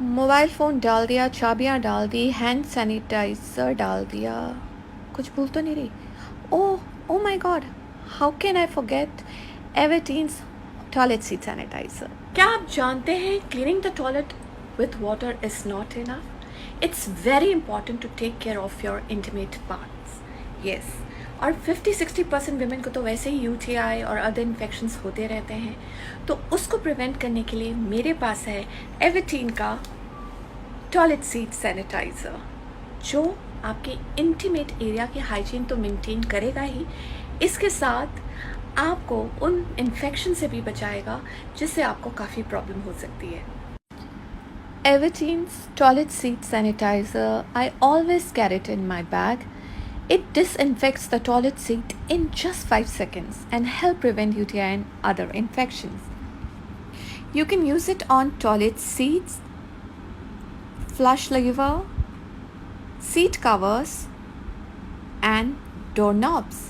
Mobile phone डाल दिया, चाबियाँ डाल दी, हैंड सैनिटाइज़र डाल दिया, कुछ भूल तो नहीं रही? Oh! Oh my God! How can I forget Everteen's toilet seat sanitiser. क्या आप जानते हैं cleaning the toilet with water is not enough? It's very important to take care of your intimate parts. Yes. और 50-60% women को तो वैसे ही UTI और other infections होते रहते हैं, तो उसको प्रिवेंट करने के लिए मेरे पास है एवर्टीन का टॉयलेट सीट सैनिटाइज़र, जो आपके इंटीमेट एरिया की हाइजीन तो मेंटेन करेगा ही, इसके साथ आपको उन इन्फेक्शन से भी बचाएगा जिससे आपको काफ़ी प्रॉब्लम हो सकती है। Everteen's Toilet Seat Sanitizer, I always carry it in my bag. It disinfects the toilet seat in just 5 seconds and help prevent UTI and other infections. You can use it on toilet seats, flush lever, seat covers, and doorknobs.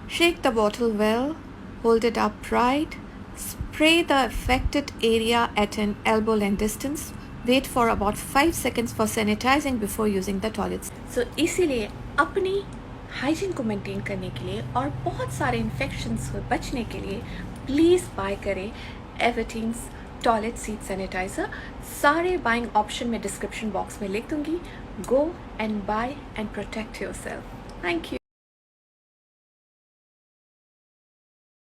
Shake the bottle well, hold it upright, spray the affected area at an elbow length distance. Wait for about 5 seconds for sanitizing before using the toilets. So इसीलिए अपनी hygiene को maintain करने के लिए और बहुत सारे infections से बचने के लिए प्लीज़ बाय करें एवर्टीन्स टॉयलेट सीट सैनिटाइज़र। सारे बाइंग ऑप्शन में डिस्क्रिप्शन बॉक्स में लिख दूंगी। Go and buy and protect yourself. Thank you.